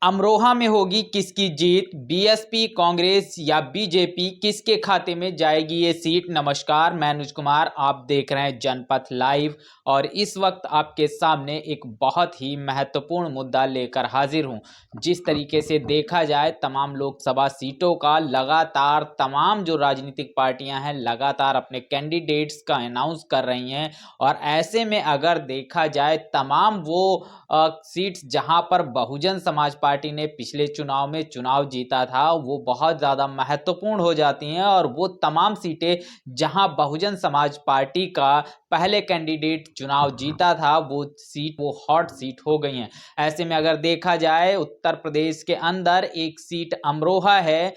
अमरोहा में होगी किसकी जीत? बीएसपी, कांग्रेस या बीजेपी? किसके खाते में जाएगी ये सीट? नमस्कार, मैं अनुज कुमार, आप देख रहे हैं जनपथ लाइव और इस वक्त आपके सामने एक बहुत ही महत्वपूर्ण मुद्दा लेकर हाजिर हूं। जिस तरीके से देखा जाए तमाम लोकसभा सीटों का लगातार तमाम जो राजनीतिक पार्टियां हैं लगातार अपने कैंडिडेट्स का अनाउंस कर रही हैं और ऐसे में अगर देखा जाए तमाम वो सीट्स जहां पर बहुजन समाज पार्टी ने पिछले चुनाव में चुनाव जीता था वो बहुत ज़्यादा महत्वपूर्ण हो जाती हैं और वो तमाम सीटें जहां बहुजन समाज पार्टी का पहले कैंडिडेट चुनाव जीता था वो हॉट सीट हो गई हैं। ऐसे में अगर देखा जाए उत्तर प्रदेश के अंदर एक सीट अमरोहा है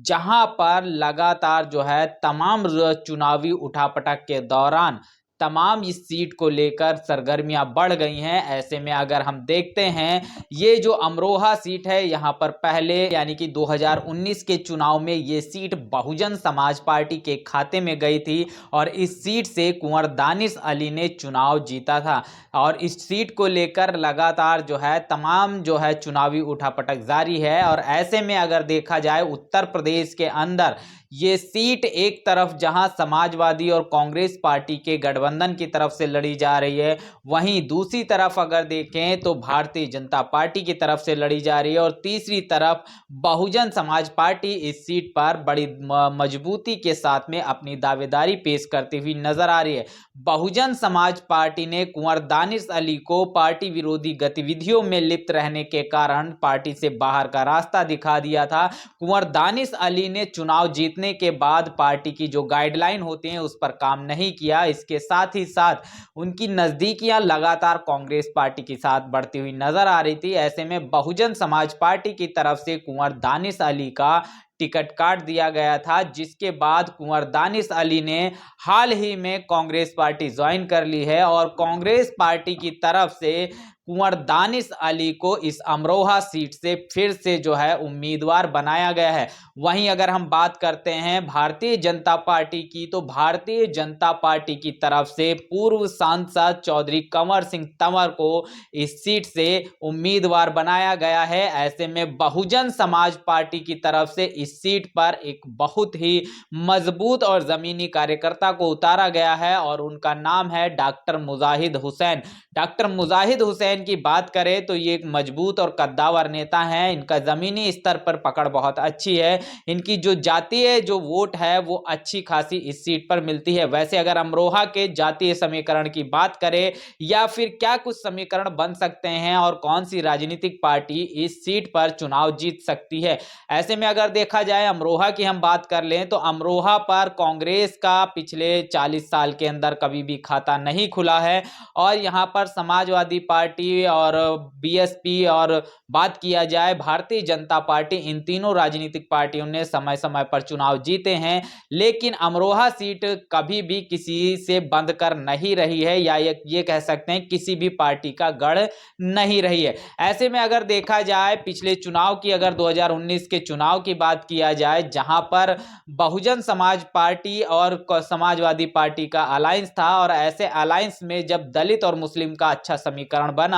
जहां पर लगातार जो है तमाम चुनावी उठापटक के दौरान तमाम इस सीट को लेकर सरगर्मियां बढ़ गई हैं। ऐसे में अगर हम देखते हैं ये जो अमरोहा सीट है यहाँ पर पहले यानी कि 2019 के चुनाव में ये सीट बहुजन समाज पार्टी के खाते में गई थी और इस सीट से कुंवर दानिश अली ने चुनाव जीता था और इस सीट को लेकर लगातार जो है तमाम जो है चुनावी उठापटक जारी है। और ऐसे में अगर देखा जाए उत्तर प्रदेश के अंदर ये सीट एक तरफ जहां समाजवादी और कांग्रेस पार्टी के गठबंधन की तरफ से लड़ी जा रही है, वहीं दूसरी तरफ अगर देखें तो भारतीय जनता पार्टी की तरफ से लड़ी जा रही है और तीसरी तरफ बहुजन समाज पार्टी इस सीट पर बड़ी मजबूती के साथ में अपनी दावेदारी पेश करती हुई नजर आ रही है। बहुजन समाज पार्टी ने कुंवर दानिश अली को पार्टी विरोधी गतिविधियों में लिप्त रहने के कारण पार्टी से बाहर का रास्ता दिखा दिया था। कुंवर दानिश अली ने चुनाव जीतने के बाद पार्टी की जो गाइडलाइन होती हैं उस पर काम नहीं किया। इसके साथ ही साथ उनकी नजदीकियां लगातार कांग्रेस पार्टी के साथ बढ़ती हुई नजर आ रही थी। ऐसे में बहुजन समाज पार्टी की तरफ से कुंवर दानिश अली का टिकट काट दिया गया था, जिसके बाद कुंवर दानिश अली ने हाल ही में कांग्रेस पार्टी ज्वाइन कर ली है और कांग्रेस पार्टी की तरफ से कुंवर दानिश अली को इस अमरोहा सीट से फिर से जो है उम्मीदवार बनाया गया है। वहीं अगर हम बात करते हैं भारतीय जनता पार्टी की, तो भारतीय जनता पार्टी की तरफ से पूर्व सांसद चौधरी कंवर सिंह तंवर को इस सीट से उम्मीदवार बनाया गया है। ऐसे में बहुजन समाज पार्टी की तरफ से इस सीट पर एक बहुत ही मजबूत और जमीनी कार्यकर्ता को उतारा गया है और उनका नाम है डॉक्टर मुजाहिद हुसैन। डॉक्टर मुजाहिद हुसैन की बात करें तो ये एक मजबूत और कद्दावर नेता हैं। इनका जमीनी स्तर पर पकड़ बहुत अच्छी है। इनकी जो जातीय जो वोट है वो अच्छी खासी इस सीट पर मिलती है। वैसे अगर अमरोहा के जातीय समीकरण की बात करें या फिर क्या कुछ समीकरण बन सकते हैं और कौन सी राजनीतिक पार्टी इस सीट पर चुनाव जीत सकती है, ऐसे में अगर देखा जाए अमरोहा की हम बात कर लें तो अमरोहा पर कांग्रेस का पिछले 40 साल के अंदर कभी भी खाता नहीं खुला है और यहां पर समाजवादी पार्टी और बीएसपी और बात किया जाए भारतीय जनता पार्टी, इन तीनों राजनीतिक पार्टियों ने समय समय पर चुनाव जीते हैं, लेकिन अमरोहा सीट कभी भी किसी से बंद कर नहीं रही है या ये कह सकते हैं किसी भी पार्टी का गढ़ नहीं रही है। ऐसे में अगर देखा जाए पिछले चुनाव की, अगर 2019 के चुनाव की बात किया जाए जहां पर बहुजन समाज पार्टी और समाजवादी पार्टी का अलायंस था और ऐसे अलायंस में जब दलित और मुस्लिम का अच्छा समीकरण बना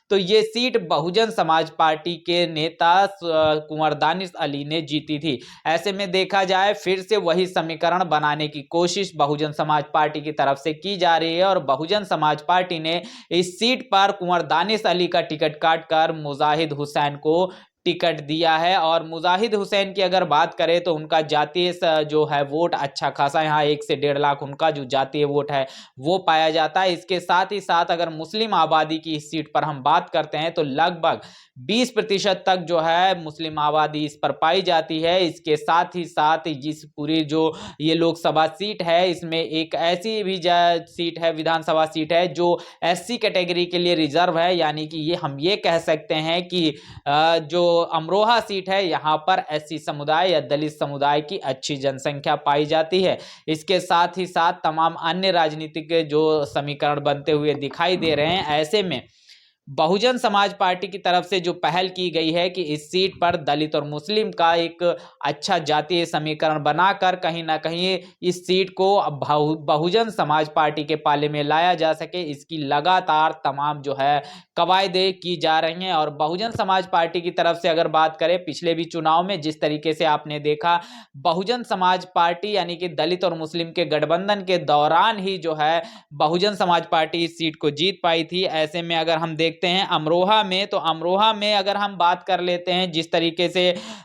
तो ये सीट बहुजन समाज पार्टी के नेता कुंवर दानिश अली ने जीती थी। ऐसे में देखा जाए फिर से वही समीकरण बनाने की कोशिश बहुजन समाज पार्टी की तरफ से की जा रही है और बहुजन समाज पार्टी ने इस सीट पर कुंवर दानिश अली का टिकट काटकर मुजाहिद हुसैन को टिकट दिया है। और मुजाहिद हुसैन की अगर बात करें तो उनका जातीय जो है वोट अच्छा खासा, यहाँ 1 से 1.5 लाख उनका जो जातीय वोट है वो पाया जाता है। इसके साथ ही साथ अगर मुस्लिम आबादी की इस सीट पर हम बात करते हैं तो लगभग 20% तक जो है मुस्लिम आबादी इस पर पाई जाती है। इसके साथ ही साथ जिस पूरी जो ये लोकसभा सीट है इसमें एक ऐसी भी सीट है, विधानसभा सीट है जो एससी कैटेगरी के लिए रिजर्व है, यानी कि ये हम ये कह सकते हैं कि जो अमरोहा सीट है यहाँ पर एससी समुदाय या दलित समुदाय की अच्छी जनसंख्या पाई जाती है। इसके साथ ही साथ तमाम अन्य राजनीतिक जो समीकरण बनते हुए दिखाई दे रहे हैं। ऐसे में बहुजन समाज पार्टी की तरफ से जो पहल की गई है कि इस सीट पर दलित और मुस्लिम का एक अच्छा जातीय समीकरण बनाकर कहीं ना कहीं इस सीट को बहुजन समाज पार्टी के पाले में लाया जा सके, इसकी लगातार तमाम जो है कवायदे की जा रही हैं। और बहुजन समाज पार्टी की तरफ से अगर बात करें, पिछले भी चुनाव में जिस तरीके से आपने देखा, बहुजन समाज पार्टी यानी कि दलित और मुस्लिम के गठबंधन के दौरान ही जो है बहुजन समाज पार्टी इस सीट को जीत पाई थी। ऐसे में अगर हम देखते हैं अमरोहा में, तो अमरोहा में अगर हम बात कर लेते हैं, जिस तरीके से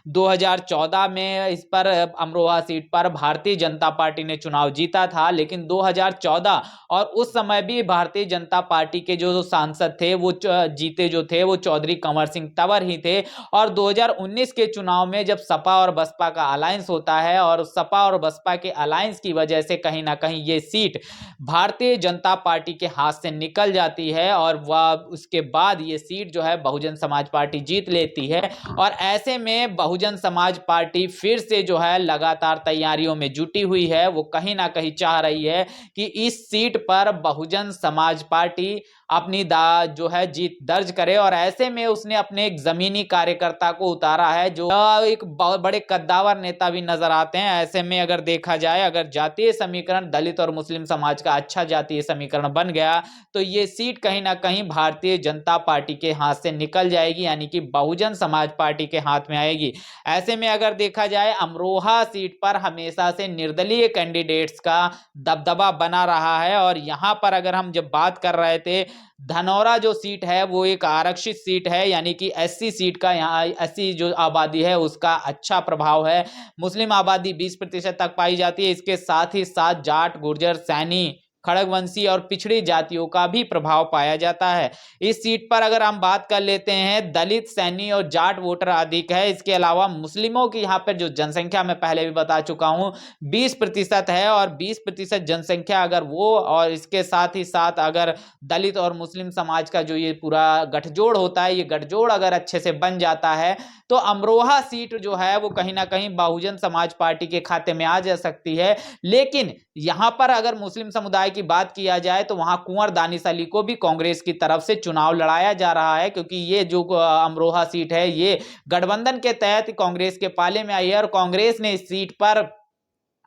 2014 में इस पर अमरोहा सीट पर भारतीय जनता पार्टी ने चुनाव जीता था, लेकिन 2014 और उस समय भी भारतीय जनता पार्टी के जो सांसद थे वो जीते जो थे वो चौधरी कंवर सिंह तंवर ही थे। और 2019 के चुनाव में जब सपा और बसपा का अलायंस होता है और सपा और बसपा के अलायंस की वजह से कहीं ना कहीं ये सीट भारतीय जनता पार्टी के हाथ से निकल जाती है और वह उसके बाद ये सीट जो है बहुजन समाज पार्टी जीत लेती है। और ऐसे में बहुजन समाज पार्टी फिर से जो है लगातार तैयारियों में जुटी हुई है। वो कहीं ना कहीं चाह रही है कि इस सीट पर बहुजन समाज पार्टी अपनी जो है जीत दर्ज करे। और ऐसे में उसने अपने एक जमीनी कार्यकर्ता को उतारा है जो एक बड़े कद्दावर नेता भी नजर आते हैं। ऐसे में अगर देखा जाए, अगर जातीय समीकरण दलित और मुस्लिम समाज का अच्छा जातीय समीकरण बन गया तो ये सीट कहीं ना कहीं भारतीय जनता पार्टी के हाथ से निकल जाएगी, यानी कि बहुजन समाज पार्टी के हाथ में आएगी। ऐसे में अगर देखा जाए, अमरोहा सीट पर हमेशा से निर्दलीय कैंडिडेट्स का दबदबा बना रहा है। और यहां पर अगर हम जब बात कर रहे थे, धनौरा जो सीट है वो एक आरक्षित सीट है, यानी कि एससी सीट का, यहाँ एससी जो आबादी है उसका अच्छा प्रभाव है। मुस्लिम आबादी 20% तक पाई जाती है। इसके साथ ही साथ जाट, गुर्जर, सैनी, खड़गवंशी और पिछड़ी जातियों का भी प्रभाव पाया जाता है। इस सीट पर अगर हम बात कर लेते हैं, दलित, सैनी और जाट वोटर अधिक है। इसके अलावा मुस्लिमों की यहाँ पर जो जनसंख्या मैं पहले भी बता चुका हूँ 20% है। और 20% जनसंख्या अगर वो और इसके साथ ही साथ अगर दलित और मुस्लिम समाज का जो ये पूरा गठजोड़ होता है, ये गठजोड़ अगर अच्छे से बन जाता है तो अमरोहा सीट जो है वो कहीं ना कहीं बहुजन समाज पार्टी के खाते में आ जा सकती है। लेकिन यहां पर अगर मुस्लिम समुदाय की बात किया जाए तो वहां कुंवर दानिश अली को भी कांग्रेस की तरफ से चुनाव लड़ाया जा रहा है, क्योंकि ये जो अमरोहा सीट है ये गठबंधन के तहत कांग्रेस के पाले में आई है। और कांग्रेस ने इस सीट पर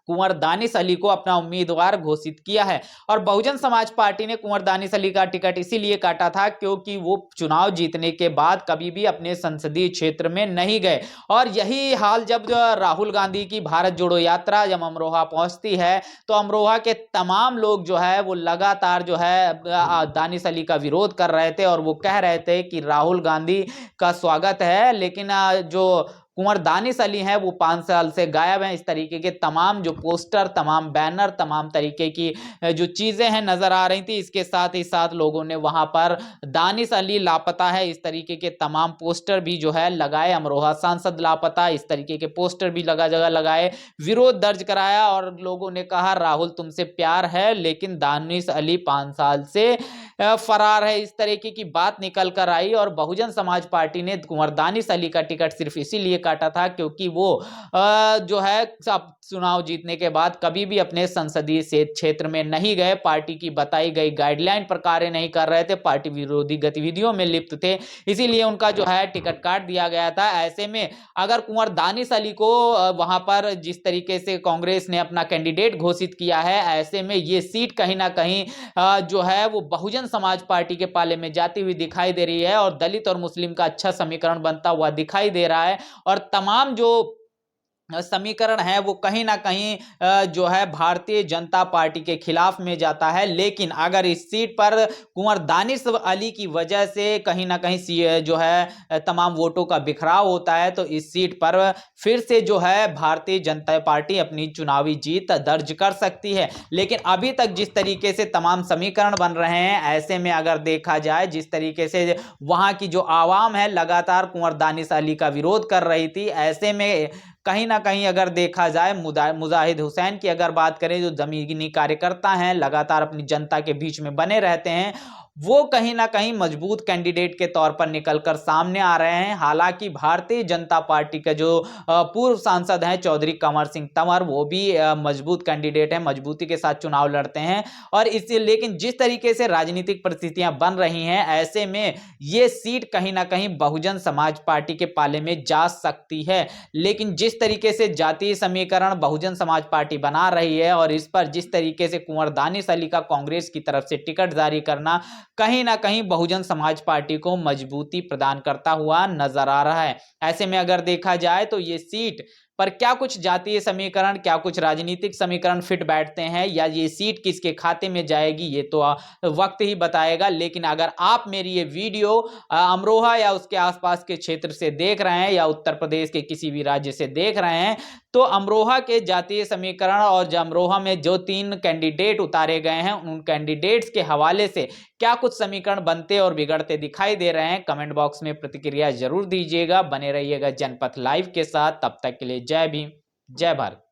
कुंवर दानिश अली को अपना उम्मीदवार घोषित किया है। और बहुजन समाज पार्टी ने कुंवर दानिश अली का टिकट इसीलिए काटा था क्योंकि वो चुनाव जीतने के बाद कभी भी अपने संसदीय क्षेत्र में नहीं गए। और यही हाल जब राहुल गांधी की भारत जोड़ो यात्रा जब अमरोहा पहुंचती है तो अमरोहा के तमाम लोग जो है वो लगातार जो है दानिश अली का विरोध कर रहे थे और वो कह रहे थे कि राहुल गांधी का स्वागत है, लेकिन जो कुंवर दानिश अली हैं वो 5 साल से गायब हैं। इस तरीके के तमाम जो पोस्टर, तमाम बैनर, तमाम तरीके की जो चीजें हैं नजर आ रही थी। इसके साथ ही साथ लोगों ने वहां पर दानिश अली लापता है इस तरीके के तमाम पोस्टर भी जो है लगाए, अमरोहा सांसद लापता इस तरीके के पोस्टर भी जगह लगाए, विरोध दर्ज कराया और लोगों ने कहा राहुल तुमसे प्यार है लेकिन दानिश अली 5 साल से फरार है। इस तरीके की बात निकल कर आई और बहुजन समाज पार्टी ने कुंवर दानिश अली का टिकट सिर्फ इसीलिए काटा था क्योंकि वो जो है सब चुनाव जीतने के बाद कभी भी अपने संसदीय क्षेत्र में नहीं गए, पार्टी की बताई गई गाइडलाइन पर कार्य नहीं कर रहे थे, पार्टी विरोधी गतिविधियों में लिप्त थे, इसीलिए उनका जो है टिकट काट दिया गया था। ऐसे में अगर कुंवर दानिश अली को वहां पर जिस तरीके से कांग्रेस ने अपना कैंडिडेट घोषित किया है, ऐसे में ये सीट कहीं ना कहीं जो है वो बहुजन समाज पार्टी के पाले में जाती हुई दिखाई दे रही है और दलित और मुस्लिम का अच्छा समीकरण बनता हुआ दिखाई दे रहा है। और तमाम जो समीकरण है वो कहीं ना कहीं जो है भारतीय जनता पार्टी के खिलाफ में जाता है। लेकिन अगर इस सीट पर कुंवर दानिश अली की वजह से कहीं ना कहीं जो है तमाम वोटों का बिखराव होता है तो इस सीट पर फिर से जो है भारतीय जनता पार्टी अपनी चुनावी जीत दर्ज कर सकती है। लेकिन अभी तक जिस तरीके से तमाम समीकरण बन रहे हैं, ऐसे में अगर देखा जाए जिस तरीके से वहां की जो आवाम है लगातार कुंवर दानिश अली का विरोध कर रही थी, ऐसे में कहीं ना कहीं अगर देखा जाए मुजाहिद हुसैन की अगर बात करें जो जमीनी कार्यकर्ता हैं लगातार अपनी जनता के बीच में बने रहते हैं, वो कहीं ना कहीं मजबूत कैंडिडेट के तौर पर निकलकर सामने आ रहे हैं। हालांकि भारतीय जनता पार्टी के जो पूर्व सांसद हैं चौधरी कंवर सिंह तंवर, वो भी मजबूत कैंडिडेट हैं, मजबूती के साथ चुनाव लड़ते हैं। और इसी लेकिन जिस तरीके से राजनीतिक परिस्थितियां बन रही हैं, ऐसे में ये सीट कहीं ना कहीं बहुजन समाज पार्टी के पाले में जा सकती है। लेकिन जिस तरीके से जातीय समीकरण बहुजन समाज पार्टी बना रही है और इस पर जिस तरीके से कुंवर दानिश अली का कांग्रेस की तरफ से टिकट जारी करना कहीं ना कहीं बहुजन समाज पार्टी को मजबूती प्रदान करता हुआ नजर आ रहा है। ऐसे में अगर देखा जाए तो ये सीट पर क्या कुछ जातीय समीकरण, क्या कुछ राजनीतिक समीकरण फिट बैठते हैं या ये सीट किसके खाते में जाएगी, ये तो वक्त ही बताएगा। लेकिन अगर आप मेरी ये वीडियो अमरोहा या उसके आसपास के क्षेत्र से देख रहे हैं या उत्तर प्रदेश के किसी भी राज्य से देख रहे हैं, तो अमरोहा के जातीय समीकरण और अमरोहा में जो 3 कैंडिडेट उतारे गए हैं, उन कैंडिडेट्स के हवाले से क्या कुछ समीकरण बनते और बिगड़ते दिखाई दे रहे हैं, कमेंट बॉक्स में प्रतिक्रिया जरूर दीजिएगा। बने रहिएगा जनपथ लाइव के साथ। तब तक के लिए जय भीम, जय भारत।